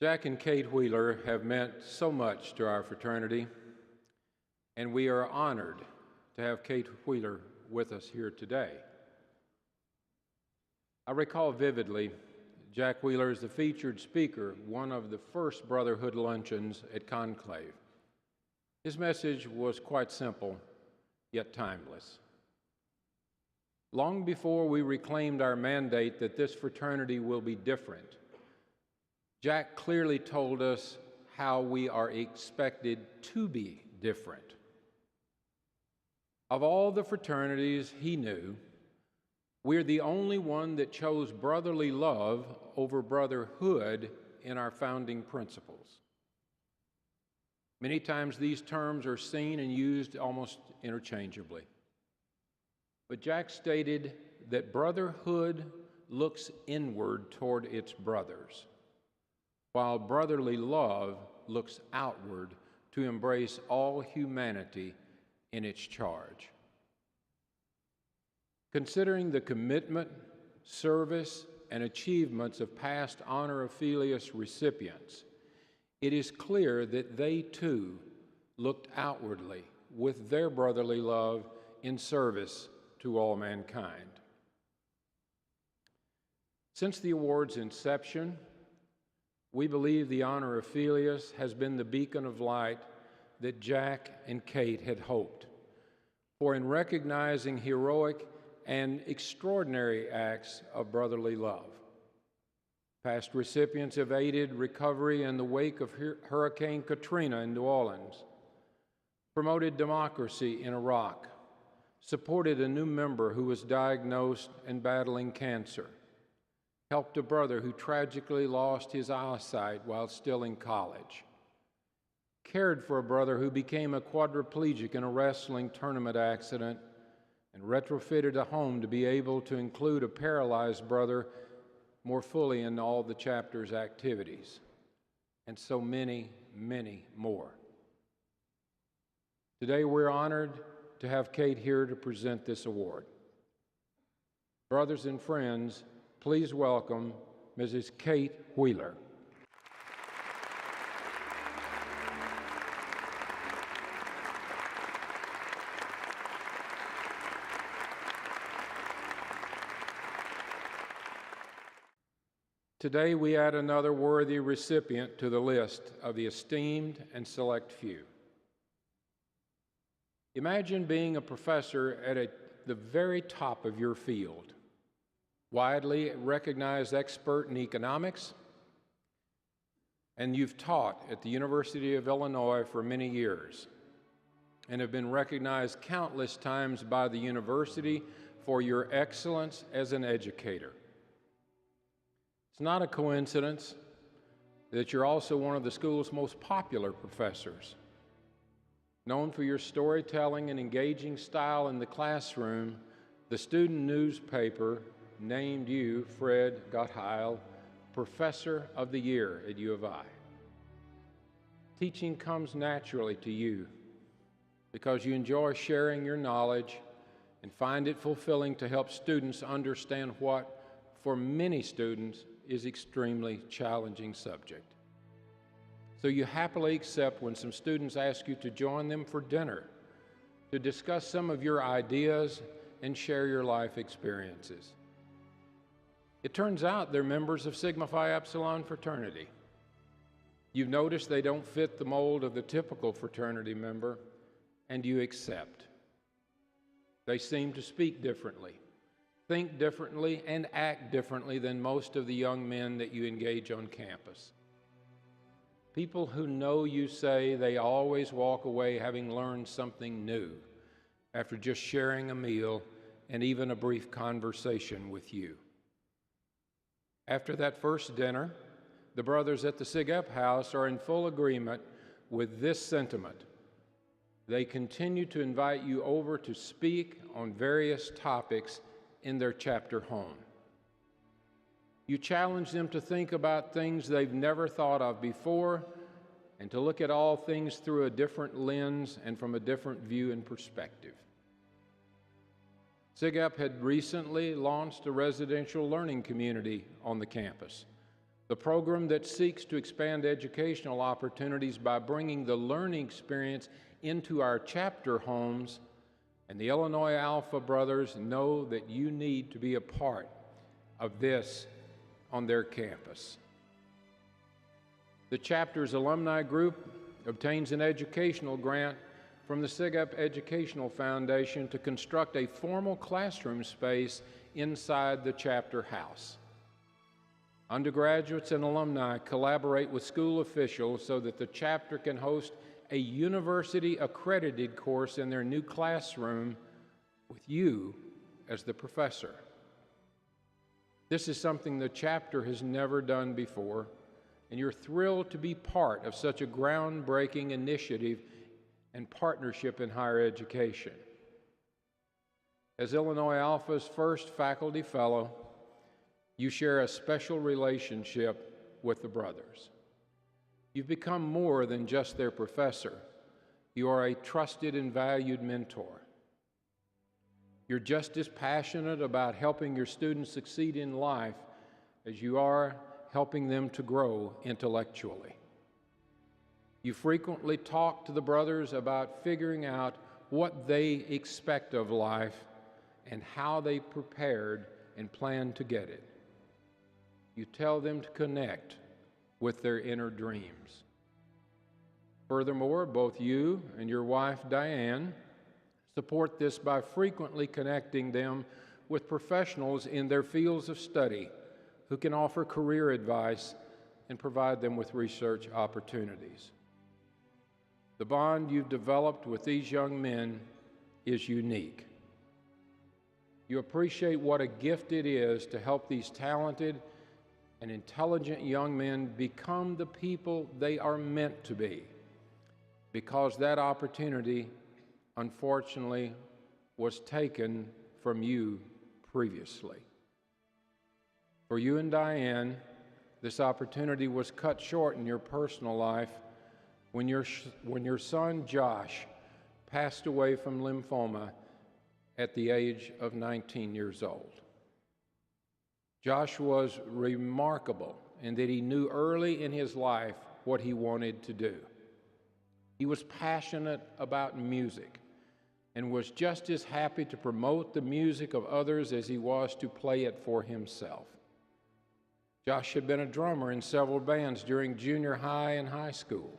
Jack and Kate Wheeler have meant so much to our fraternity, and we are honored to have Kate Wheeler with us here today. I recall vividly Jack Wheeler as the featured speaker, one of the first Brotherhood luncheons at Conclave. His message was quite simple, yet timeless. Long before we reclaimed our mandate that this fraternity will be different, Jack clearly told us how we are expected to be different. Of all the fraternities he knew, we're the only one that chose brotherly love over brotherhood in our founding principles. Many times these terms are seen and used almost interchangeably. But Jack stated that brotherhood looks inward toward its brothers, while brotherly love looks outward to embrace all humanity in its charge. Considering the commitment, service, and achievements of past Honor of Philias recipients, it is clear that they too looked outwardly with their brotherly love in service to all mankind. Since the award's inception, we believe the Honor of Philias has been the beacon of light that Jack and Kate had hoped. For in recognizing heroic and extraordinary acts of brotherly love, past recipients have aided recovery in the wake of Hurricane Katrina in New Orleans, promoted democracy in Iraq, supported a new member who was diagnosed and battling cancer, helped a brother who tragically lost his eyesight while still in college, cared for a brother who became a quadriplegic in a wrestling tournament accident, and retrofitted a home to be able to include a paralyzed brother more fully in all the chapter's activities, and so many, many more. Today we're honored to have Kate here to present this award. Brothers and friends, please welcome Mrs. Kate Wheeler. Today we add another worthy recipient to the list of the esteemed and select few. Imagine being a professor at the very top of your field, widely recognized expert in economics, and you've taught at the University of Illinois for many years and have been recognized countless times by the university for your excellence as an educator. It's not a coincidence that you're also one of the school's most popular professors. Known for your storytelling and engaging style in the classroom, the student newspaper named you, Fred Gottheil, Professor of the Year at U of I. Teaching comes naturally to you because you enjoy sharing your knowledge and find it fulfilling to help students understand what, for many students, is an extremely challenging subject. So you happily accept when some students ask you to join them for dinner to discuss some of your ideas and share your life experiences. It turns out they're members of Sigma Phi Epsilon fraternity. You've noticed they don't fit the mold of the typical fraternity member, and you accept. They seem to speak differently, think differently, and act differently than most of the young men that you engage on campus. People who know you say they always walk away having learned something new after just sharing a meal and even a brief conversation with you. After that first dinner, the brothers at the SigEp house are in full agreement with this sentiment. They continue to invite you over to speak on various topics in their chapter home. You challenge them to think about things they've never thought of before and to look at all things through a different lens and from a different view and perspective. SigEp had recently launched a residential learning community on the campus the program that seeks to expand educational opportunities by bringing the learning experience into our chapter homes, and the Illinois Alpha Brothers know that you need to be a part of this on their campus. The chapter's alumni group obtains an educational grant from the SigEp Educational Foundation to construct a formal classroom space inside the chapter house. Undergraduates and alumni collaborate with school officials so that the chapter can host a university-accredited course in their new classroom with you as the professor. This is something the chapter has never done before, and you're thrilled to be part of such a groundbreaking initiative and partnership in higher education. As Illinois Alpha's first faculty fellow, you share a special relationship with the brothers. You've become more than just their professor. You are a trusted and valued mentor. You're just as passionate about helping your students succeed in life as you are helping them to grow intellectually. You frequently talk to the brothers about figuring out what they expect of life and how they prepared and plan to get it. You tell them to connect with their inner dreams. Furthermore, both you and your wife, Diane, support this by frequently connecting them with professionals in their fields of study who can offer career advice and provide them with research opportunities. The bond you've developed with these young men is unique. You appreciate what a gift it is to help these talented and intelligent young men become the people they are meant to be, because that opportunity, unfortunately, was taken from you previously. For you and Diane, this opportunity was cut short in your personal life when your son Josh passed away from lymphoma at the age of 19 years old. Josh was remarkable in that he knew early in his life what he wanted to do. He was passionate about music and was just as happy to promote the music of others as he was to play it for himself. Josh had been a drummer in several bands during junior high and high school.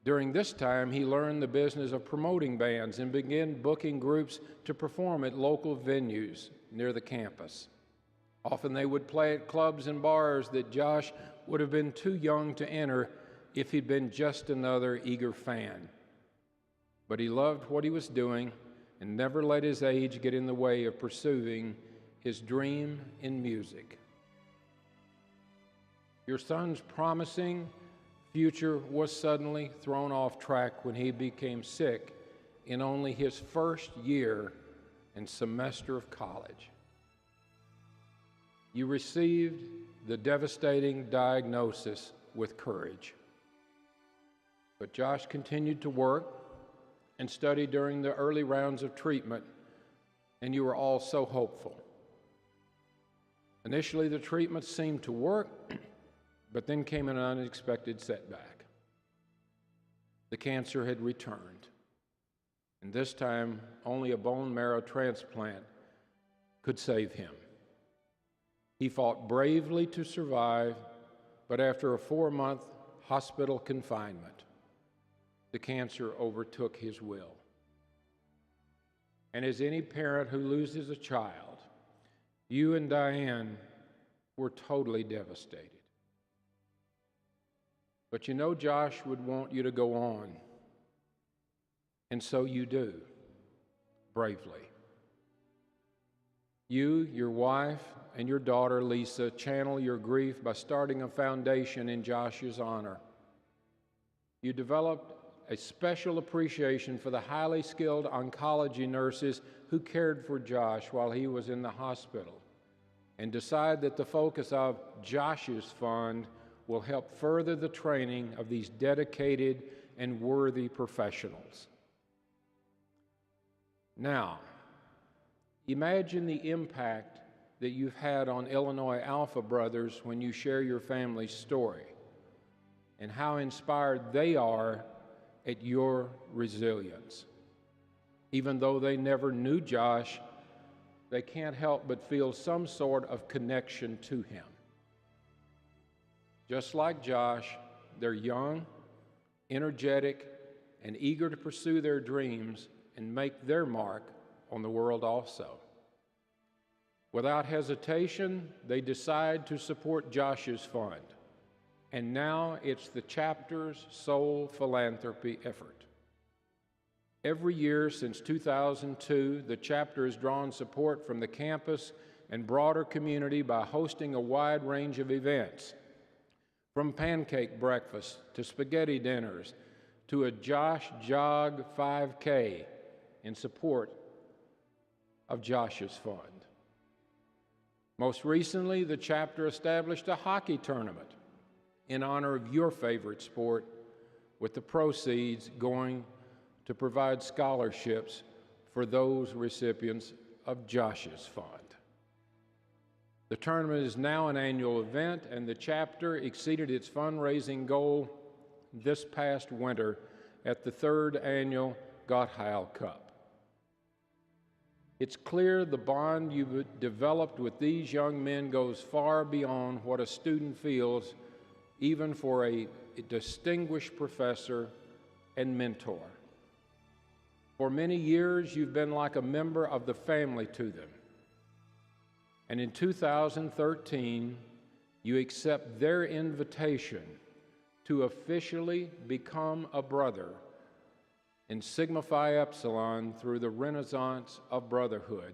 During this time, he learned the business of promoting bands and began booking groups to perform at local venues near the campus. Often they would play at clubs and bars that Josh would have been too young to enter if he'd been just another eager fan. But he loved what he was doing and never let his age get in the way of pursuing his dream in music. Your son's promising future was suddenly thrown off track when he became sick in only his first year and semester of college. You received the devastating diagnosis with courage. But Josh continued to work and study during the early rounds of treatment, and you were all so hopeful. Initially, the treatment seemed to work, but then came an unexpected setback. The cancer had returned, and this time only a bone marrow transplant could save him. He fought bravely to survive, but after a 4-month hospital confinement, the cancer overtook his will. And as any parent who loses a child, you and Diane were totally devastated. But you know Josh would want you to go on, and so you do, bravely. You, your wife, and your daughter, Lisa, channel your grief by starting a foundation in Josh's honor. You developed a special appreciation for the highly skilled oncology nurses who cared for Josh while he was in the hospital, and decide that the focus of Josh's fund will help further the training of these dedicated and worthy professionals. Now, imagine the impact that you've had on Illinois Alpha Brothers when you share your family's story, and how inspired they are at your resilience. Even though they never knew Josh, they can't help but feel some sort of connection to him. Just like Josh, they're young, energetic, and eager to pursue their dreams and make their mark on the world also. Without hesitation, they decide to support Josh's fund, and now it's the chapter's sole philanthropy effort. Every year since 2002, the chapter has drawn support from the campus and broader community by hosting a wide range of events, from pancake breakfasts to spaghetti dinners to a Josh Jog 5K in support of Josh's fund. Most recently, the chapter established a hockey tournament in honor of your favorite sport, with the proceeds going to provide scholarships for those recipients of Josh's fund. The tournament is now an annual event, and the chapter exceeded its fundraising goal this past winter at the 3rd annual Gottheil Cup. It's clear the bond you've developed with these young men goes far beyond what a student feels, even for a distinguished professor and mentor. For many years, you've been like a member of the family to them. And in 2013, you accept their invitation to officially become a brother in Sigma Phi Epsilon through the Renaissance of Brotherhood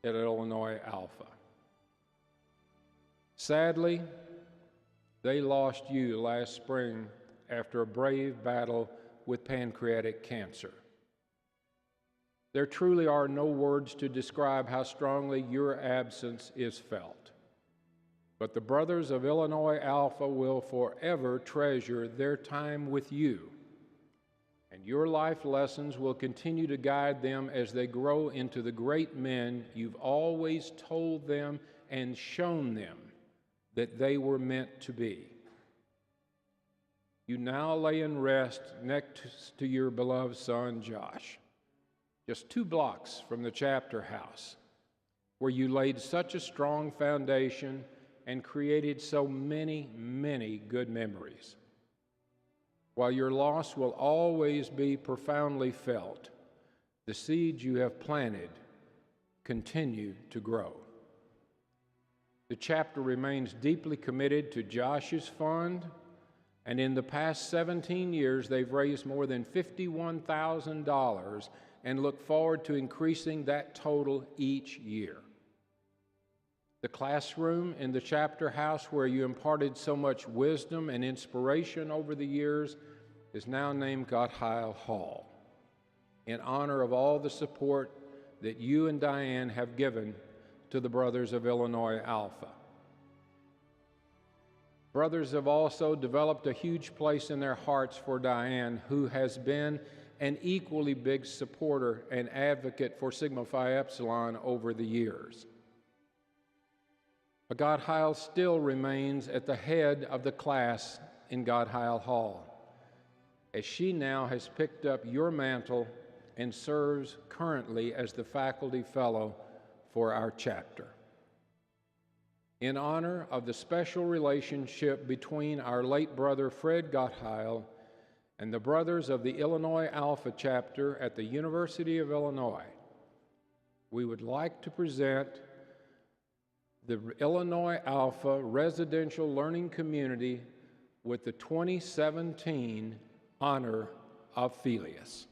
at Illinois Alpha. Sadly, they lost you last spring after a brave battle with pancreatic cancer. There truly are no words to describe how strongly your absence is felt. But the Brothers of Illinois Alpha will forever treasure their time with you, and your life lessons will continue to guide them as they grow into the great men you've always told them and shown them that they were meant to be. You now lay in rest next to your beloved son, Josh, just 2 blocks from the chapter house, where you laid such a strong foundation and created so many, many good memories. While your loss will always be profoundly felt, the seeds you have planted continue to grow. The chapter remains deeply committed to Josh's fund, and in the past 17 years, they've raised more than $51,000 and look forward to increasing that total each year. The classroom in the chapter house where you imparted so much wisdom and inspiration over the years is now named Gottheil Hall, in honor of all the support that you and Diane have given to the Brothers of Illinois Alpha. Brothers have also developed a huge place in their hearts for Diane, who has been an equally big supporter and advocate for Sigma Phi Epsilon over the years. But Gottheil still remains at the head of the class in Gottheil Hall, as she now has picked up your mantle and serves currently as the faculty fellow for our chapter. In honor of the special relationship between our late brother Fred Gottheil and the Brothers of the Illinois Alpha chapter at the University of Illinois, we would like to present the Illinois Alpha Residential Learning Community with the 2017 Honor of Philias.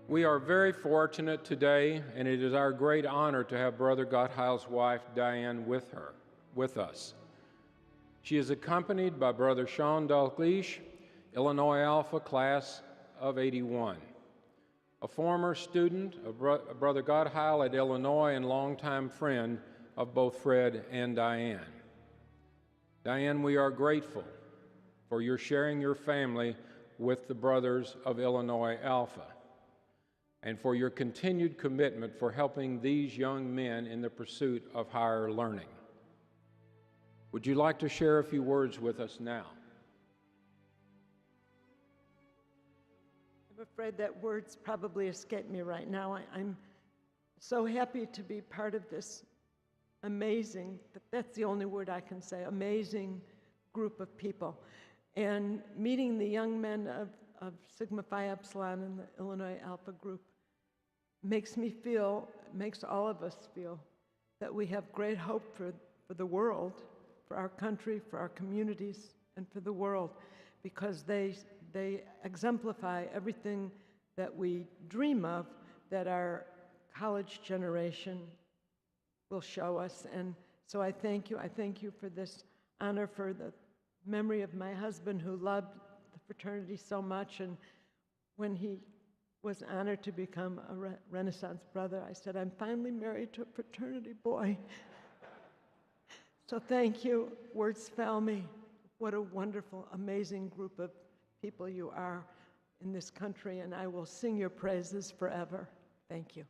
We are very fortunate today, and it is our great honor to have Brother Gottheil's wife, Diane, with us. She is accompanied by Brother Sean Dalglish, Illinois Alpha Class of '81, a former student of Brother Gottheil at Illinois and longtime friend of both Fred and Diane. Diane, we are grateful for your sharing your family with the Brothers of Illinois Alpha, and for your continued commitment for helping these young men in the pursuit of higher learning. Would you like to share a few words with us now? I'm afraid that words probably escape me right now. I'm so happy to be part of this amazing, that's the only word I can say, amazing group of people. And meeting the young men of Sigma Phi Epsilon and the Illinois Alpha group makes me feel, makes all of us feel, that we have great hope for the world, for our country, for our communities, and for the world, because they exemplify everything that we dream of, that our college generation will show us. And so I thank you. I thank you for this honor, for the memory of my husband who loved the fraternity so much. And when he was honored to become a Renaissance brother, I said, I'm finally married to a fraternity boy. So thank you. Words fail me. What a wonderful, amazing group of people you are in this country, and I will sing your praises forever. Thank you.